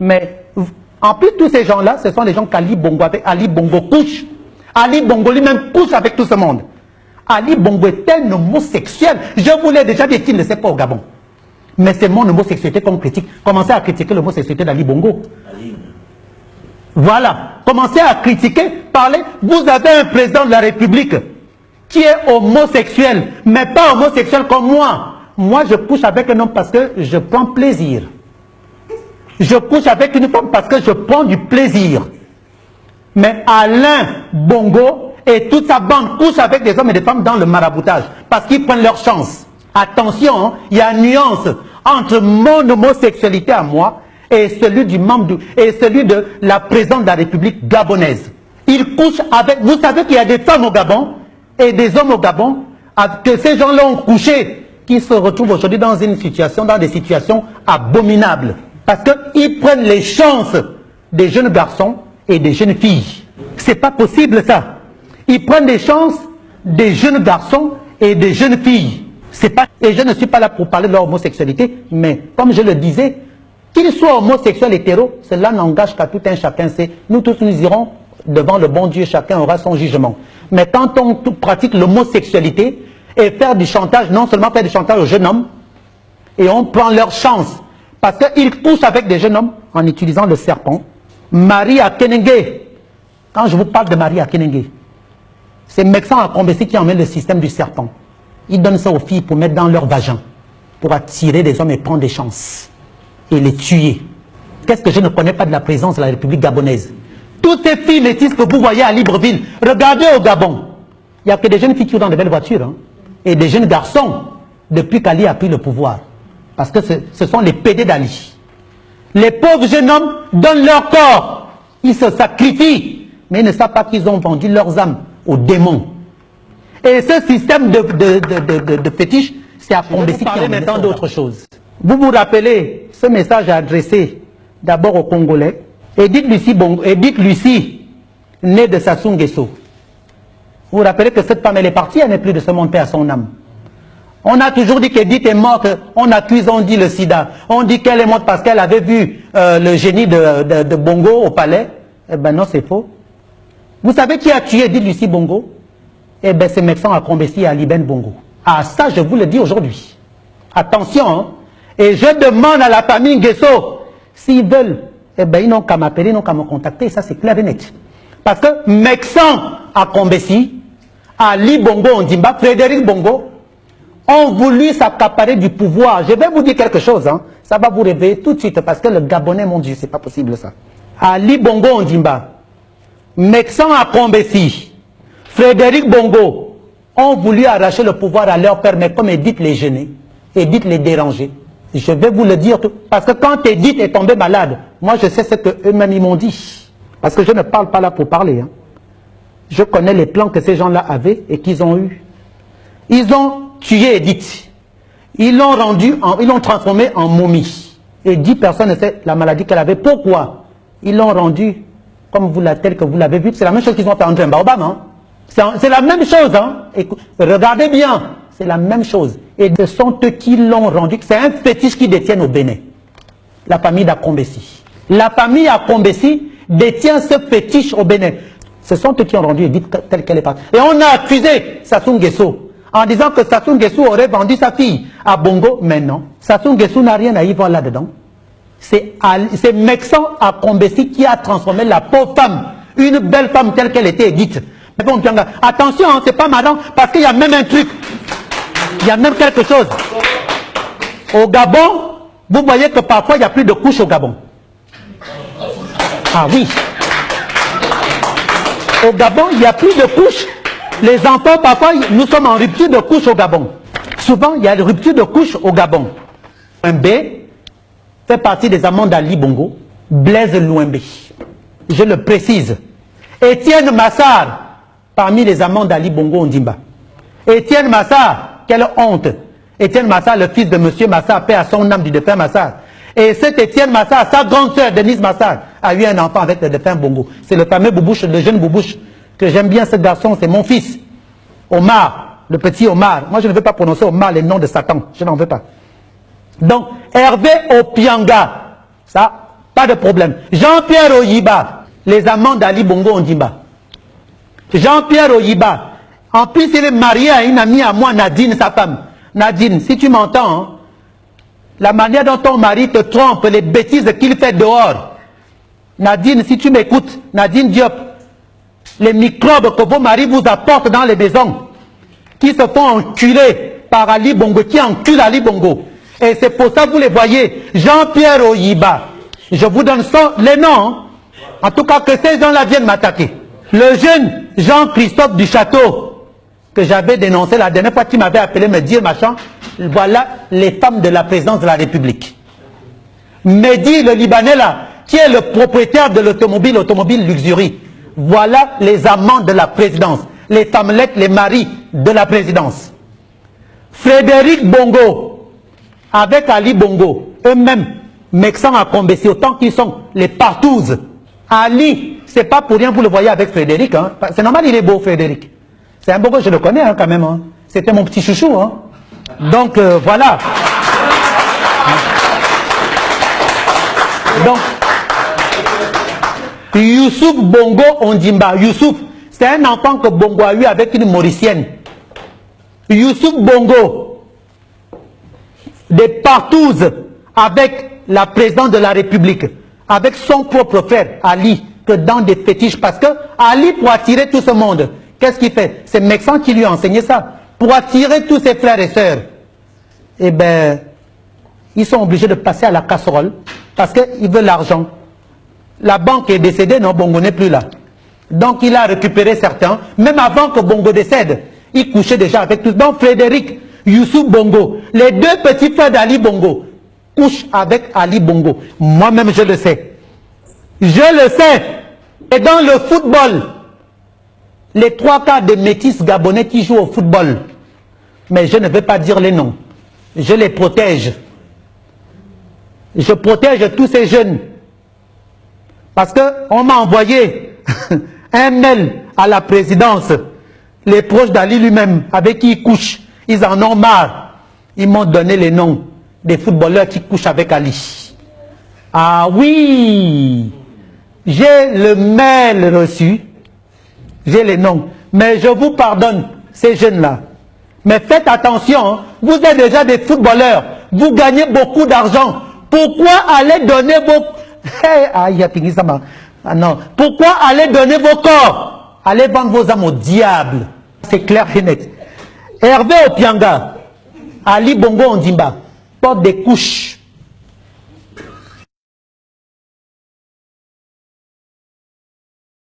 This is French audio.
Mais en plus, tous ces gens-là, ce sont les gens qu'Ali Bongo, avec Ali Bongo couche. Ali Bongo lui-même couche avec tout ce monde. Ali Bongo est un homosexuel. Je vous l'ai déjà dit qu'il ne sait pas au Gabon. Mais c'est mon homosexualité qu'on critique. Commencez à critiquer l'homosexualité d'Ali Bongo. Voilà. Commencez à critiquer, parler. Vous avez un président de la République qui est homosexuel, mais pas homosexuel comme moi. Moi, je couche avec un homme parce que je prends plaisir. Je couche avec une femme parce que je prends du plaisir. Mais Alain Bongo et toute sa bande couchent avec des hommes et des femmes dans le maraboutage parce qu'ils prennent leur chance. Attention, il y a une nuance entre mon homosexualité à moi et celui du membre et celui de la présidente de la République gabonaise. Ils couchent avec... Vous savez qu'il y a des femmes au Gabon et des hommes au Gabon que ces gens-là ont couché, qui se retrouvent aujourd'hui dans des situations abominables. Parce qu'ils prennent les chances des jeunes garçons et des jeunes filles. C'est pas possible ça. Ils prennent les chances des jeunes garçons et des jeunes filles. C'est pas... Et je ne suis pas là pour parler de leur homosexualité, mais comme je le disais, qu'ils soient homosexuels, hétéros, cela n'engage qu'à tout un chacun. Nous tous nous irons devant le bon Dieu, chacun aura son jugement. Mais quand on pratique l'homosexualité et faire du chantage, non seulement faire du chantage aux jeunes hommes, et on prend leur chance, parce qu'ils couchent avec des jeunes hommes en utilisant le serpent. Marie Akenenge, quand je vous parle de Marie Akenenge, c'est Mexan Akombesi qui emmène le système du serpent. Ils donnent ça aux filles pour mettre dans leur vagin, pour attirer des hommes et prendre des chances, et les tuer. Qu'est-ce que je ne connais pas de la présence de la République gabonaise? Toutes ces filles métisses que vous voyez à Libreville, regardez au Gabon. Il n'y a que des jeunes filles qui ont dans de belles voitures, hein, et des jeunes garçons, depuis qu'Ali a pris le pouvoir. Parce que ce sont les PD d'Ali. Les pauvres jeunes hommes donnent leur corps. Ils se sacrifient. Mais ils ne savent pas qu'ils ont vendu leurs âmes aux démons. Et ce système de fétiche, c'est à Combesi qui en maintenant d'autres choses. Vous vous rappelez, ce message est adressé d'abord aux Congolais. Edith Lucie, née de Sassou Nguesso. Vous vous rappelez que cette femme, elle est partie, elle n'est plus de ce monde, paix à son âme. On a toujours dit qu'Edith est morte, on accuse, on dit le sida. On dit qu'elle est morte parce qu'elle avait vu le génie de Bongo au palais. Eh ben non, c'est faux. Vous savez qui a tué Edith Lucie Bongo? Eh ben c'est Mexan Akombesi et Ali Ben Bongo. Ah ça, je vous le dis aujourd'hui. Attention, hein. Et je demande à la famille Nguesso, s'ils veulent, eh ben ils n'ont qu'à m'appeler, ils n'ont qu'à me contacter, ça c'est clair et net. Parce que Mexan Akombesi, Ali Bongo Ondimba, Frédéric Bongo, ont voulu s'accaparer du pouvoir. Je vais vous dire quelque chose, hein. Ça va vous réveiller tout de suite, parce que le Gabonais, mon Dieu, c'est pas possible ça. Ali Bongo Ondimba, Mexan Akombesi, Frédéric Bongo ont voulu arracher le pouvoir à leur père, mais comme Edith les gêner, Edith les déranger. Je vais vous le dire tout, parce que quand Edith est tombée malade, moi je sais ce qu'eux-mêmes ils m'ont dit. Parce que je ne parle pas là pour parler, hein. Je connais les plans que ces gens-là avaient et qu'ils ont eus. Ils ont tué Edith. Ils l'ont transformé en momie. Et 10 personnes ne savent la maladie qu'elle avait. Pourquoi? Ils l'ont rendue comme tel que vous l'avez vu. C'est la même chose qu'ils ont fait à André Baobab, hein. C'est la même chose, hein. Écoute, regardez bien. C'est la même chose. Et ce sont eux qui l'ont rendu. C'est un fétiche qui détiennent au Bénin. La famille d'Akombesi. La famille Akombesi détient ce fétiche au Bénin. Ce sont eux qui ont rendu Edith telle qu'elle est partie. Et on a accusé Sassou Nguesso en disant que Sassou Nguesso aurait vendu sa fille à Bongo. Mais non. Sassou Nguesso n'a rien à y voir là-dedans. C'est Mexan Akombesi qui a transformé la pauvre femme, une belle femme telle qu'elle était Edith. Attention, hein, c'est pas marrant, parce qu'il y a même un truc. Il y a même quelque chose. Au Gabon, vous voyez que parfois il n'y a plus de couches au Gabon. Ah oui. Au Gabon, il n'y a plus de couches. Les enfants, parfois, nous sommes en rupture de couche au Gabon. Souvent, il y a une rupture de couche au Gabon. Louembe fait partie des amants d'Ali Bongo. Blaise Louembe. Je le précise. Étienne Massar, parmi les amants d'Ali Bongo Ondimba. Étienne Massar, quelle honte. Étienne Massar, le fils de monsieur Massar, paix à son âme du défunt Massar. Et cet Étienne Massar, sa grande sœur Denise Massar, a eu un enfant avec le défunt Bongo. C'est le fameux Boubouche, le jeune Boubouche, que j'aime bien ce garçon, c'est mon fils. Omar, le petit Omar. Moi, je ne veux pas prononcer Omar les noms de Satan. Je n'en veux pas. Donc, Hervé Opianga, ça, Pas de problème. Jean-Pierre Oyiba, les amants d'Ali Bongo Ondimba. Jean-Pierre Oyiba, en plus il est marié à une amie à moi, Nadine, sa femme. Nadine, si tu m'entends, hein, la manière dont ton mari te trompe, les bêtises qu'il fait dehors. Nadine, si tu m'écoutes, Nadine Diop, les microbes que vos maris vous apportent dans les maisons, qui se font enculer par Ali Bongo, qui encule Ali Bongo. Et c'est pour ça que vous les voyez. Jean-Pierre Oyiba, je vous donne les noms. En tout cas, que ces gens-là viennent m'attaquer. Le jeune Jean-Christophe du Château, que j'avais dénoncé la dernière fois, qui m'avait appelé me dire, machin, voilà les femmes de la présidence de la République. Mehdi, le Libanais là, qui est le propriétaire de l'automobile Luxury. Voilà les amants de la présidence. Les femmelettes, les maris de la présidence. Frédéric Bongo, avec Ali Bongo, eux-mêmes, Mexan à Combessi, autant qu'ils sont les partouzes. Ali, c'est pas pour rien, vous le voyez avec Frédéric. Hein. C'est normal, il est beau, Frédéric. C'est un beau, je le connais hein, quand même. Hein. C'était mon petit chouchou. Hein. Donc, voilà. Donc, Youssouf Bongo Ondimba. Youssouf, c'est un enfant que Bongo a eu avec une Mauricienne. Youssouf Bongo, des partouzes avec la présidente de la République, avec son propre frère, Ali, que dans des fétiches. Parce que Ali, pour attirer tout ce monde, qu'est-ce qu'il fait? C'est Mexan qui lui a enseigné ça. Pour attirer tous ses frères et sœurs. Eh bien, ils sont obligés de passer à la casserole parce qu'ils veulent l'argent. La banque est décédée, non, Bongo n'est plus là. Donc il a récupéré certains, même avant que Bongo décède. Il couchait déjà avec tous. Donc Frédéric, Youssouf Bongo, les deux petits frères d'Ali Bongo, couchent avec Ali Bongo. Moi-même, je le sais. Je le sais. Et dans le football, les 3/4 des métis gabonais qui jouent au football, mais je ne vais pas dire les noms, je les protège. Je protège tous ces jeunes. Parce qu'on m'a envoyé un mail à la présidence, les proches d'Ali lui-même, avec qui il couche, ils en ont marre. Ils m'ont donné les noms des footballeurs qui couchent avec Ali. Ah oui, j'ai le mail reçu, j'ai les noms, mais je vous pardonne, ces jeunes-là. Mais faites attention, hein, vous êtes déjà des footballeurs, vous gagnez beaucoup d'argent. Pourquoi aller donner vos... Ah non. Pourquoi aller donner vos corps? Allez vendre vos âmes au diable. C'est clair et net. Hervé Opianga, Ali Bongo Ondimba, porte des couches